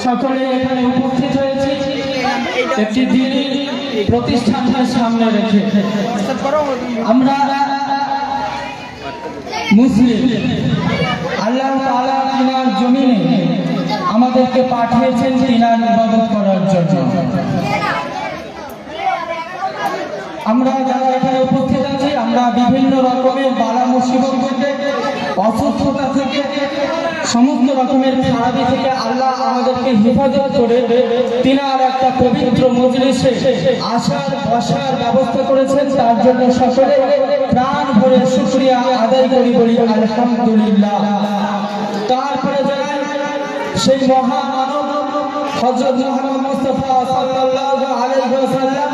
সকলে এখানে উপস্থিত হয়েছে একটি দিনী প্রতিষ্ঠানকে সামনে রেখে। আমরা মুসলিম, আল্লাহ তাআলা তিনার জমিনে আমাদেরকে পাঠিয়েছেন তিনার ইবাদত করার জন্য। আমরা যারা এখানে উপস্থিত আছি, আমরা বিভিন্ন রকমের বালা মুসিবত থেকে, অসুস্থতা থেকে, সমস্ত রকমের খারাপি থেকে আল্লাহ আমাদেরকে হেফাজত করে তিনার একটা পবিত্র মজলিসে আসার বসার ব্যবস্থা করেছেন। তার জন্য সকলে প্রাণ ভরে শুকরিয়া আদায় করি, বলি আলহামদুলিল্লাহ। তারপরে যারা সেই মহামানব হযরত মুহাম্মদ মুস্তাফা সাল্লাল্লাহু আলাইহি ওয়াসাল্লাম,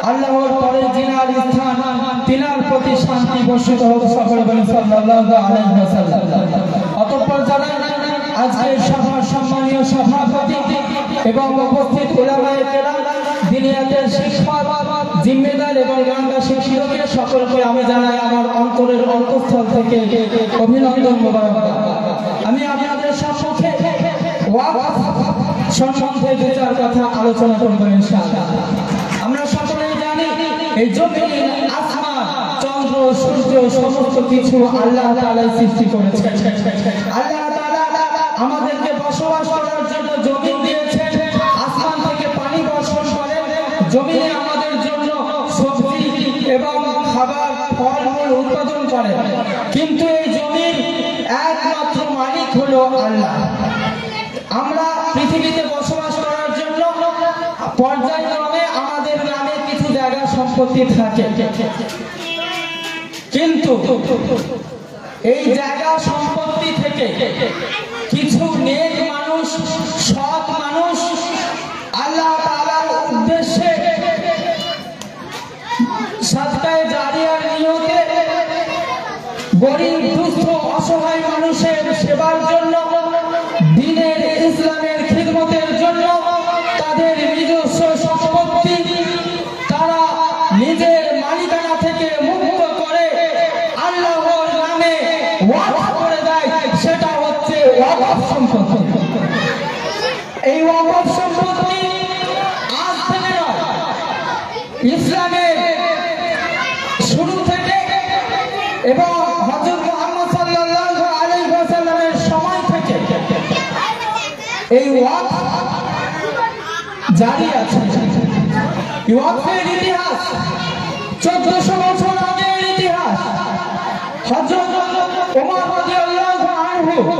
আল্লাহর পরে জিনার স্থান, তিনার প্রতি শান্তি বর্ষিত হোক, সকলে বলি সাল্লাল্লাহু আলাইহি ওয়াসাল্লাম। অতঃপর যারা আজকের সভার সম্মানীয় সভাপতি এবং উপস্থিত উলামায়ে কেরাম, দিনিয়াতের শিক্ষক, জিম্মেদার এবং গ্রামবাসী শিক্ষককে সকলকে আমি জানাই আমার অন্তরের অন্তঃস্থল থেকে অভিনন্দন মোবারকবাদ। আমি আপনাদের সম্মুখে ওয়াকফ সম্বন্ধে দু চার কথা আলোচনা করব ইনশাআল্লাহ। আমরা সকলেই জানি এই জমিন, আসমান, চন্দ্র, সূর্য সমস্ত কিছু আল্লাহ তাআলা সৃষ্টি করেছেন। আল্লাহ তাআলা আমাদেরকে বসবাস করার জন্য জমিন দিয়েছেন, আসমান থেকে পানি বর্ষণ করেন, জমিনে আমাদের জন্য সবজি এবং খাবার ফলমূল উৎপাদন করেন। কিন্তু এই জমির একমাত্র মালিক হলো আল্লাহ। আমরা পৃথিবীতে বসবাস করার জন্য পর্যায়ক্রমে আমাদের নামে কিছু জায়গা সম্পত্তি থাকে, কিন্তু এই জায়গা সম্পত্তি থেকে কিছু নেক মানুষ, সৎ মানুষ আল্লাহ তাআলার উদ্দেশ্যে সাদকায়ে জারিয়ার নিয়তে গরীব, দুস্থ, অসহায় মানুষের সেবার জন্য, দ্বীনের ইসলামের খিদমতের জন্য তাদের নিজস্ব সম্পত্তি তারা নিজের মালিকানা থেকে মুক্ত করে আল্লাহর নামে ওয়াকফ করে দেয়। সেটা হচ্ছে ওয়াকফ সম্পত্তি। এই ওয়াকফ সম্পত্তি আজ থেকে নয়, ইসলামের শুরু থেকে এবং হযরত মুহাম্মদ সাল্লাল্লাহু আলাইহি ওয়াসাল্লামের সময় থেকে এই ওয়াকফ জারি আছে। ওয়াকফের ইতিহাস 1400 বছর আগের ইতিহাস। হযরত ওমর রাদিয়াল্লাহু আনহু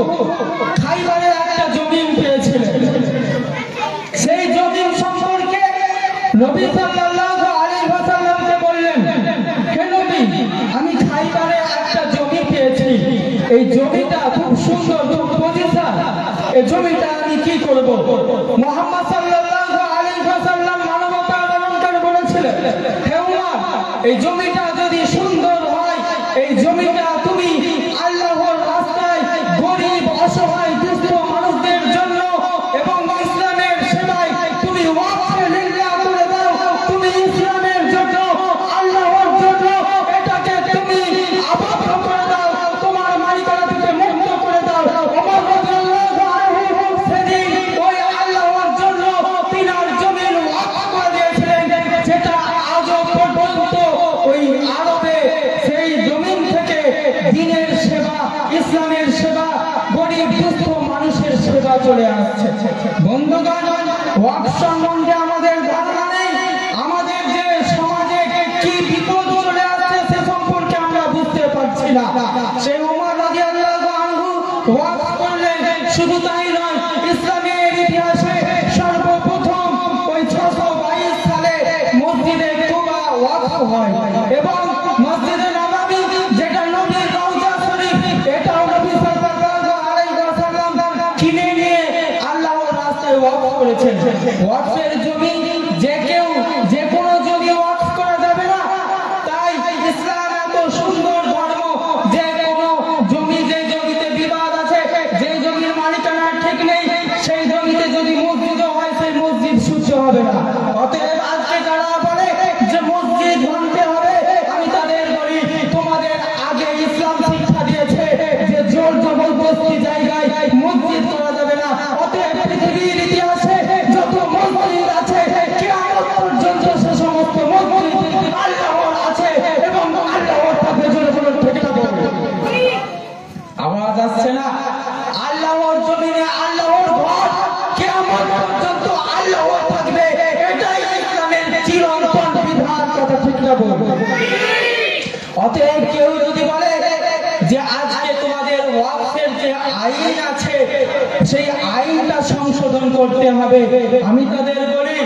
খাইবারে একটা জমিন পেয়েছিলেন। সেই জমিন সম্পর্কে নবী সাল্লাল্লাহু আলাইহি ওয়াসাল্লামকে বললেন, হে নবী, আমি খাইবারে একটা জমি পেয়েছি, এই জমিটা খুব সুন্দর, খুব পজিশন, এই জমিটা আমি কি করব? মুহাম্মদ সাল্লাল্লাহু আলাইহি ওয়াসাল্লাম মানবতা অবলম্বন বলেছিলেন, হে উমর, এই জমিটা যদি সুন্দর হয়, এই জমিটা তুমি আল্লাহর রাস্তায় গরীব, অসহায়, দুস্থ মানুষদের জন্য এবং ইসলামের সেবায় তুমি ওয়াকফে লিল্লাহ করে দাও। তুমি ইসলামের জন্য, আল্লাহর জন্য এটাকে তুমি আবদ্ধ করে দাও, তোমার মালিকানা থেকে মুক্ত করে দাও। ওমর রাদিয়াল্লাহু আনহু সেদিন ওই আল্লাহর জন্য তিনার জমিন ওয়াকফ করে দিয়েছিলেন, যেটা আজও পর্যন্ত ওই আরবে সেই জমিন থেকে দ্বীনের সেবা, ইসলামের সেবা, গরীব দুস্থ মানুষের সেবা চলে আসছে। বন্ধুগণ, ওয়াকফ সম্বন্ধে আমাদের ধারণা নেই। আমাদের যে সমাজে কি বিপদ চলে আসছে সে সম্পর্কে আমরা বুঝতে পারছি না। সেই ওমর রাদিয়াল্লাহু আনহু ওয়াকফ করলেন। শুধু তাই নয়, ইসলামের ইতিহাসে সর্বপ্রথম ওই 622 সালে মসজিদে কুবা ওয়াকফ হয় এবং মসজিদে নববী, যেটা নবীর রওজা শরীফ, এটাও নবী সাল্লাল্লাহু আলাইহি ওয়াসাল্লাম কিনে নিয়ে আল্লাহর রাস্তায় ওয়াকফ করেছেন। ওয়াকফের জমি যে কেউ, যে কোনো জমি ওয়াকফ করা যাবে না। তাই ইসলাম এত সুন্দর ধর্ম, যে কোনো জমি, যে জমিতে বিবাদ আছে, যে জমির মালিকানা ঠিক নেই, সেই জমিতে যদি মসজিদ হয়, সেই মসজিদ সূর্য হবে না। অতএব আজকে যারা বলে যে মসজিদ ভাঙতে হবে, আমি তাদের বলি, তোমাদের আগে ইসলাম শিক্ষা দিয়েছে যে জোর জবরদস্তি জায়গায় মসজিদ করা যাবে না। অতএব যাব। অতএব কেউ যদি বলে যে আজকে তোমাদের ওয়াকফের যে আইন আছে সেই আইনটা সংশোধন করতে হবে, আমি তাদের বলি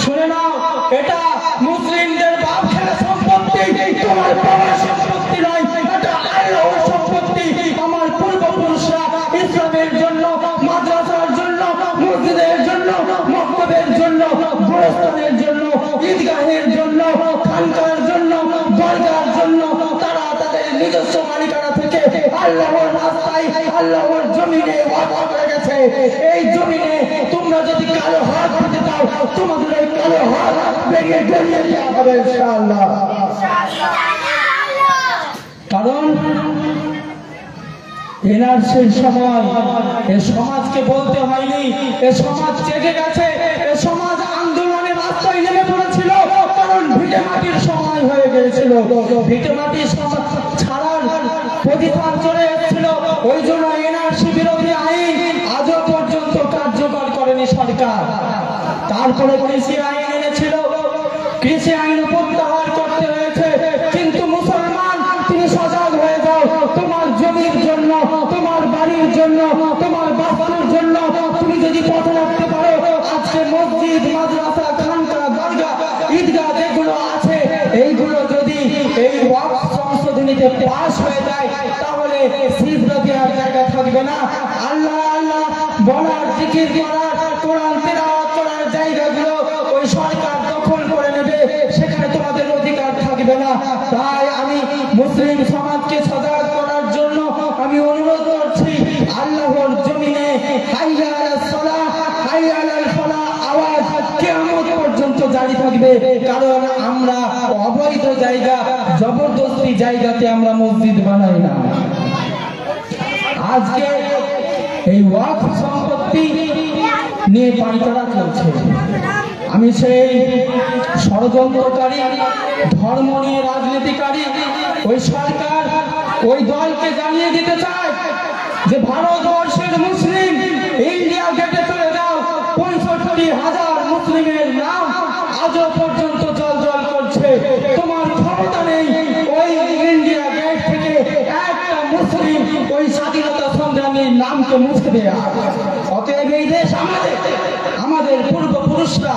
শুনে নাও, এটা মুসলিমদের বাপ খেলা সম্পত্তি, তোমার বাবার সম্পত্তি নয়, এটা আল্লাহর সম্পত্তি। আমার পূর্বপুরুষরা ইসলামের জন্য, মাদ্রাসার জন্য, মসজিদের জন্য, মক্তবের জন্য, গোরস্থানের জন্য, ঈদগাহের জন্য, খানকার জন্য, দরগার জন্য তারা তাদের নিজস্ব মালিকানা থেকে আল্লাহর রাস্তায়, আল্লাহর জমিনে ওয়াদা করে গেছে। এই জমিনে তোমরা যদি কালো হাত দিতে চাও, তোমাদের এই কালো হাত বেরিয়ে বেরিয়ে দেওয়া হবে ইনশাআল্লাহ। কারণ এনার সেই সময় এ সমাজকে বলতে হয়নি, এ সমাজ জেগে গেছে, এ সমাজ আন্দোলনের রাস্তায় নেমে পড়েছিল। কারণ ভিটে মাটির সময় হয়ে গিয়েছিল, ভিটে মাটির ছাড়ার প্রতিষ্ঠান চলে এসেছিল। ওই জন্য এনআরসি বিরোধী আইন আজও পর্যন্ত কার্যকর করেনি সরকার। তারপরে কৃষি আইন এনেছিল, কৃষি আইন প্রত্যাহার করতে হয়েছে। কিন্তু মুসলমান তুমি সজাগ হয়ে যাও, তোমার জমির জন্য, তোমার বাড়ির জন্য, তোমার বাস্তুর জন্য তুমি যদি পথ রাখতে পারো, আজকে মসজিদ, মাদ্রাসা, খানকা, দরগা, ঈদগাহ যেগুলো আছে এইগুলো যদি এই ওয়াকফ সংশোধনীতে পাস হয়ে যায়, তাহলে সিজদা দেওয়ার জায়গা থাকবে না। আল্লাহ আল্লাহ বলার, জিকির করার, কোরআন তেলাওয়াত করার জায়গাগুলো ওই সরকার দখল করে নেবে, সেখানে তোমাদের অধিকার থাকবে না। তাই আমি মুসলিম সমাজকে সজাগ করার জন্য আমি অনুরোধ করছি, আল্লাহর জমিনে হাইয়া আলাস সালাহ, হাইয়া আলাল ফালাহ আওয়াজ কিয়ামত পর্যন্ত জারি থাকবে। কারণ আমরা অবৈধ জায়গা, জবরদস্তি জায়গাতে আমরা মসজিদ বানাই না। আজকে এই ওয়াকফ সম্পত্তি নিয়ে পাইতারা চলছে। আমি সেই ষড়যন্ত্রকারী, ধর্ম নিয়ে রাজনীতিকারী ওই সরকার, ওই দলকে জানিয়ে দিতে চাই যে ভারতবর্ষের মুসলিম ইন্ডিয়া গেটে চলে যাও, 65,000 মুসলিমের নাম আজও পর্যন্ত জল করছে। তোমার ক্ষমতা নেই ওই ইন্ডিয়া গেট থেকে একটা মুসলিম ওই স্বাধীনতা সংগ্রামীর নামকে মুছে দেয়া। অতএব এই দেশ আমাদের পূর্বপুরুষরা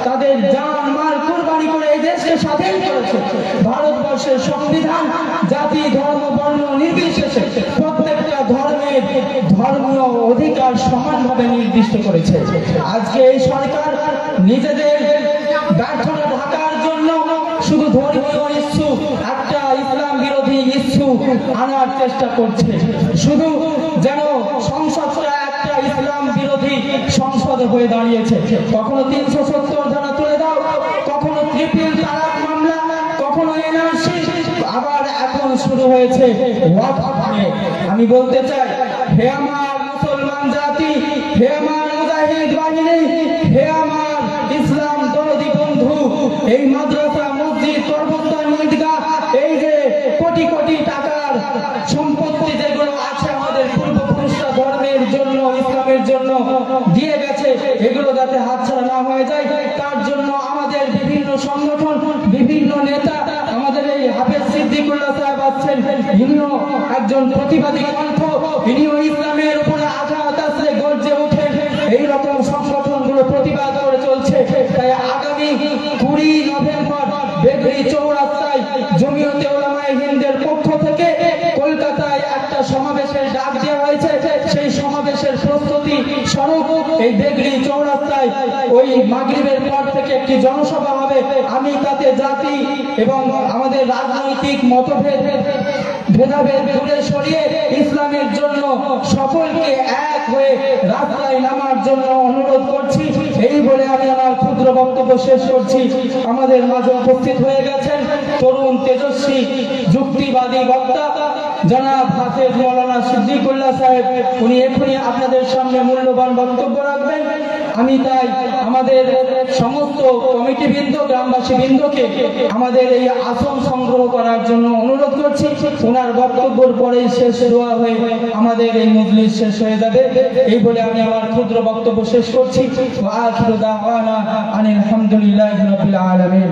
তাদের জান মাল কুরবানি করে এই দেশকে স্বাধীন করেছে। ভারতবর্ষের সংবিধান জাতি, ধর্ম, বর্ণ নির্বিশেষে প্রত্যেকটা ধর্মের ধর্মীয় অধিকার সমানভাবে নির্দিষ্ট করেছে। আজকে এই সরকার নিজেদের ব্যর্থতা ঢাকার জন্য শুধু ধর্মীয় ইস্যু, একটা ইসলাম বিরোধী ইস্যু আনার চেষ্টা করছে, শুধু যেন সংসদটা একটা ইসলাম বিরোধী সংসদ হয়ে দাঁড়িয়েছে। কখনো 370 ধারা তুলে দাও, কখনো ট্রিপল তালাক মামলা, কখনো এনআরসি, আবার এখন শুরু হয়েছে ওয়াকফ নিয়ে। আমি বলতে চাই, হে আমার মুসলমান জাতি, হে আমার মুজাহিদ বাহিনী, হে আমার ইসলাম দরদি বন্ধু, এই মাদ্রাসা, মসজিদ, কবরস্থান, ঈদগাহ, এই যে কোটি কোটি টাকার সম্পত্তি যেগুলো আছে আমাদের পূর্বপুরুষরা ধর্মের জন্য, ইসলামের জন্য দিয়ে গেছে, এগুলো যাতে হাতছাড়া না হয়ে যায়, তার জন্য আমাদের বিভিন্ন সংগঠন, বিভিন্ন নেতা, আমাদের এই হাফেজ সিদ্দিকুল্লাহ সাহেব আছেন, ইনিও একজন প্রতিবাদী কণ্ঠ, ইনিও ইসলামের উপরে আঘাত আসলে গর্জে ওঠেন। এইরকম সংগঠনগুলো প্রতিবাদ করে চলছে। তাই আগামী 20 নভেম্বর বেগরি চৌরাস্তায় জমিয়তে উলামায়ে হিন্দের পক্ষ থেকে কলকাতায় একটা সমাবেশের ডাক দেওয়া হয়েছে। সেই সমাবেশের প্রস্তুতি স্বরূপ এই বেগরি চৌরাস্তায় ওই মাগরিবের পর থেকে একটি জনসভা হবে। আমি তাতে জাতি এবং আমাদের রাজনৈতিক মতভেদ, ভেদাভেদ দূরে সরিয়ে ইসলামের জন্য সকলকে এক হয়ে রাস্তায় নামার জন্য অনুরোধ করছি। এই বলে আমি আমার ক্ষুদ্র বক্তব্য শেষ করছি। আমাদের মাঝে উপস্থিত হয়ে গেছেন তরুণ, তেজস্বী, যুক্তিবাদী বক্তা জনাব হাফেজ মাওলানা সিদ্দিকুল্লাহ সাহেব। উনি এখনই আপনাদের সামনে মূল্যবান বক্তব্য রাখবেন। আমি তাই আমাদের সমস্ত কমিটিবৃন্দ, গ্রামবাসীবৃন্দকে আমাদের এই আসন সংগ্রহ করার জন্য অনুরোধ করছি। ওনার বক্তব্যের পরেই শেষ দোয়া হয়ে আমাদের এই মজলিস শেষ হয়ে যাবে। এই বলে আমি আমার ক্ষুদ্র বক্তব্য শেষ করছি। ওয়া আখিরু দাওয়ানা আনিল হামদুলিল্লাহি রাব্বিল আলামিন।